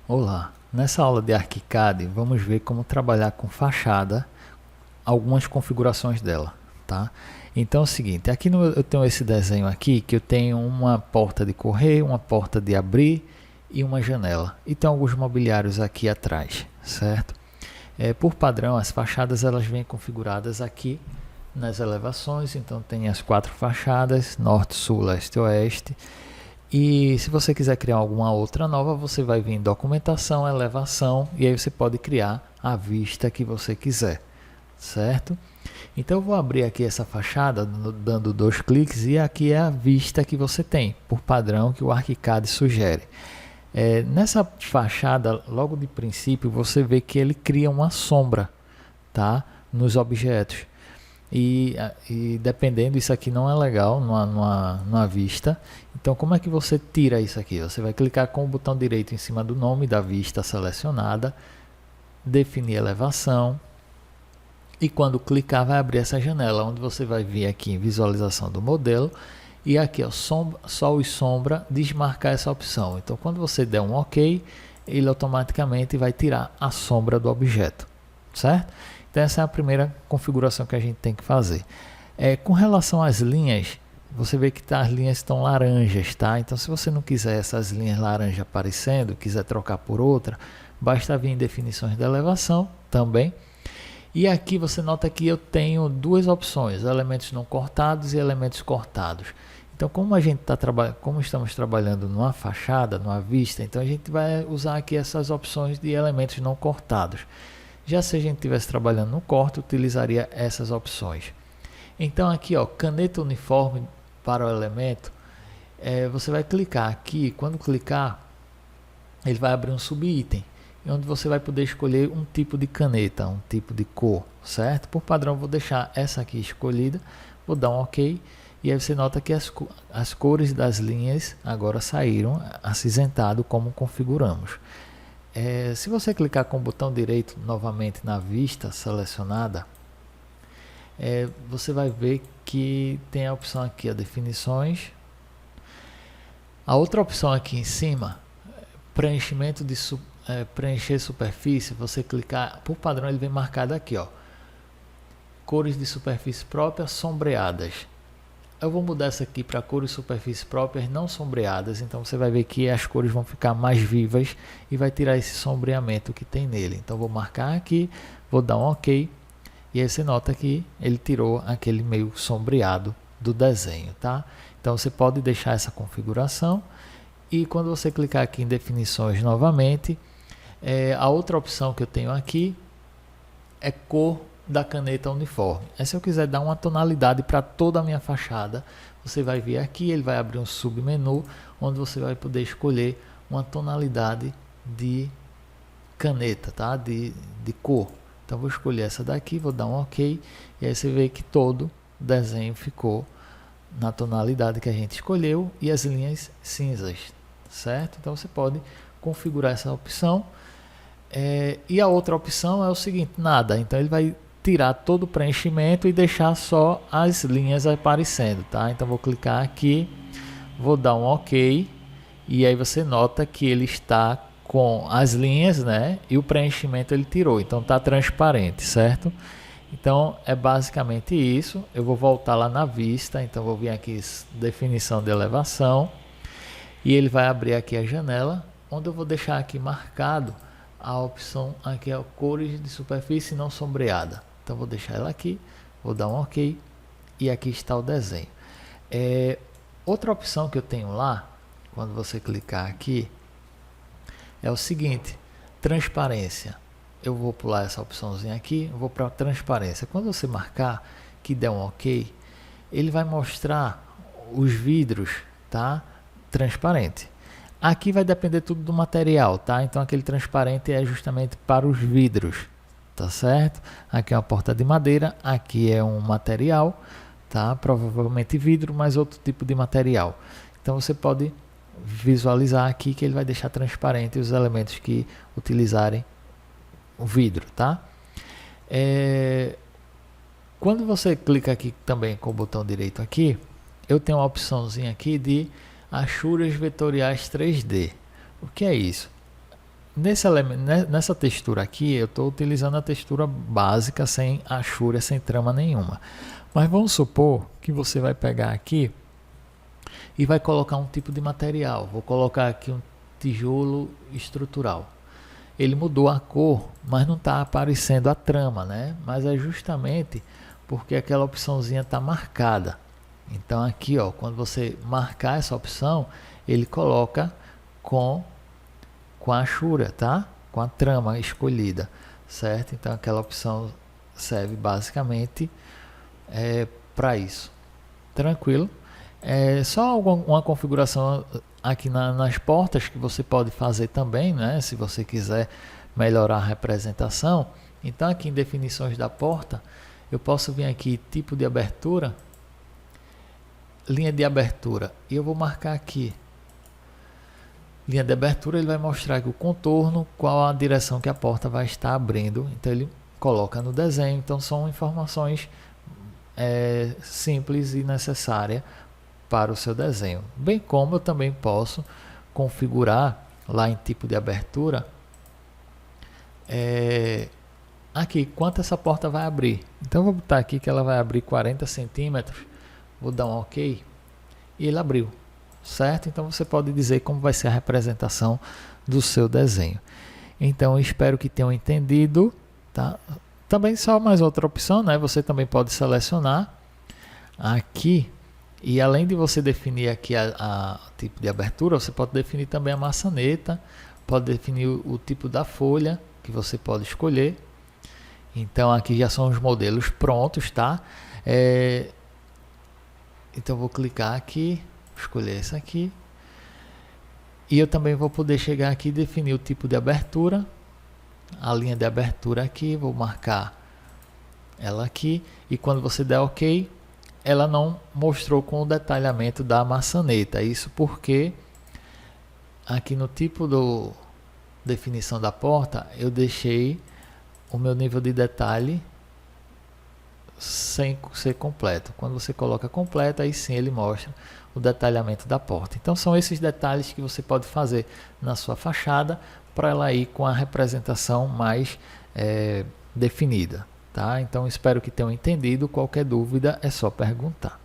Olá, nessa aula de ArchiCAD vamos ver como trabalhar com fachada, algumas configurações dela, tá? Então é o seguinte, eu tenho esse desenho aqui que eu tenho uma porta de correr, uma porta de abrir e uma janela. E tem alguns mobiliários aqui atrás, certo? Por padrão, as fachadas elas vêm configuradas aqui nas elevações, então tem as 4 fachadas, norte, sul, leste e oeste. E se você quiser criar alguma outra nova, você vai vir em documentação, elevação, e aí você pode criar a vista que você quiser, certo? Então eu vou abrir aqui essa fachada, dando 2 cliques, e aqui é a vista que você tem, por padrão que o ArchiCAD sugere. Nessa fachada, logo de princípio, você vê que ele cria uma sombra, tá? Nos objetos. E dependendo, isso aqui não é legal numa vista. Então como é que você tira isso aqui? Você vai clicar com o botão direito em cima do nome da vista selecionada, definir elevação, e quando clicar vai abrir essa janela, onde você vai vir aqui em visualização do modelo, e aqui ó, sol e sombra, desmarcar essa opção. Então quando você der um OK, ele automaticamente vai tirar a sombra do objeto, certo? Então essa é a primeira configuração que a gente tem que fazer. Com relação às linhas, você vê que as linhas estão laranjas, tá? Então se você não quiser essas linhas laranja aparecendo, quiser trocar por outra, basta vir em definições de elevação também. E aqui você nota que eu tenho 2 opções, elementos não cortados e elementos cortados. Então como como estamos trabalhando numa fachada, numa vista, então a gente vai usar aqui essas opções de elementos não cortados. Já se a gente estivesse trabalhando no corte, utilizaria essas opções. Então aqui, ó, caneta uniforme para o elemento, você vai clicar aqui, quando clicar, ele vai abrir um subitem, onde você vai poder escolher um tipo de caneta, um tipo de cor, certo? Por padrão, vou deixar essa aqui escolhida, vou dar um OK, e aí você nota que as cores das linhas agora saíram acinzentado como configuramos. Se você clicar com o botão direito novamente na vista selecionada, você vai ver que tem a opção aqui, a definições. A outra opção aqui em cima, preenchimento de preencher superfície, você clicar, por padrão ele vem marcado aqui, ó, cores de superfície próprias sombreadas. Eu vou mudar essa aqui para cores de superfície próprias não sombreadas, então você vai ver que as cores vão ficar mais vivas e vai tirar esse sombreamento que tem nele. Então vou marcar aqui, vou dar um OK, e aí você nota que ele tirou aquele meio sombreado do desenho, tá? Então você pode deixar essa configuração, e quando você clicar aqui em definições novamente, a outra opção que eu tenho aqui é cor da caneta uniforme. Se eu quiser dar uma tonalidade para toda a minha fachada, você vai vir aqui, ele vai abrir um submenu, onde você vai poder escolher uma tonalidade de caneta, tá? De cor. Então vou escolher essa daqui, vou dar um OK, e aí você vê que todo o desenho ficou na tonalidade que a gente escolheu e as linhas cinzas, certo? Então você pode configurar essa opção. E a outra opção é o seguinte, nada, então ele vai tirar todo o preenchimento e deixar só as linhas aparecendo, tá? Então vou clicar aqui, vou dar um OK, e aí você nota que ele está com as linhas, né? E o preenchimento ele tirou, então está transparente, certo? Então é basicamente isso. Eu vou voltar lá na vista, então vou vir aqui definição de elevação, e ele vai abrir aqui a janela, onde eu vou deixar aqui marcado a opção aqui é cores de superfície não sombreada. Então vou deixar ela aqui, vou dar um OK, e aqui está o desenho. Outra opção que eu tenho lá, quando você clicar aqui, é o seguinte, transparência. Eu vou pular essa opçãozinha aqui, vou para transparência. Quando você marcar que der um OK, ele vai mostrar os vidros, tá? Transparente. Aqui vai depender tudo do material, tá? Então aquele transparente é justamente para os vidros, tá certo? Aqui é uma porta de madeira, aqui é um material, tá? Provavelmente vidro, mas outro tipo de material. Então você pode visualizar aqui que ele vai deixar transparente os elementos que utilizarem o vidro, tá? Quando você clica aqui também com o botão direito aqui, eu tenho uma opçãozinha aqui de achuras vetoriais 3D. O que é isso? nessa textura aqui, eu estou utilizando a textura básica, sem achura, sem trama nenhuma. Mas vamos supor que você vai pegar aqui e vai colocar um tipo de material. Vou colocar aqui um tijolo estrutural. Ele mudou a cor, mas não está aparecendo a trama, né? Mas é justamente porque aquela opçãozinha está marcada. Então aqui, ó, quando você marcar essa opção, ele coloca com a achura, tá? Com a trama escolhida, certo? Então aquela opção serve basicamente para isso. Tranquilo? É só uma configuração aqui nas portas que você pode fazer também, né? Se você quiser melhorar a representação. Então aqui em definições da porta, eu posso vir aqui tipo de abertura, linha de abertura, e eu vou marcar aqui linha de abertura. Ele vai mostrar aqui o contorno, qual a direção que a porta vai estar abrindo. Então ele coloca no desenho. Então são informações simples e necessárias para o seu desenho. Bem como eu também posso configurar lá em tipo de abertura aqui quanto essa porta vai abrir. Então eu vou botar aqui que ela vai abrir 40 centímetros. Vou dar um OK e ele abriu, certo? Então você pode dizer como vai ser a representação do seu desenho. Então eu espero que tenham entendido, tá? Também só mais outra opção, né? Você também pode selecionar aqui, e além de você definir aqui a tipo de abertura, você pode definir também a maçaneta, pode definir o tipo da folha que você pode escolher. Então aqui já são os modelos prontos, tá? Então eu vou clicar aqui, escolher esse aqui, e eu também vou poder chegar aqui e definir o tipo de abertura, a linha de abertura aqui, vou marcar ela aqui, e quando você der OK, ela não mostrou com o detalhamento da maçaneta. Isso porque aqui no tipo do definição da porta, eu deixei o meu nível de detalhe sem ser completo. Quando você coloca completo, aí sim ele mostra o detalhamento da porta. Então são esses detalhes que você pode fazer na sua fachada para ela ir com a representação mais definida, tá? Então espero que tenham entendido. Qualquer dúvida é só perguntar.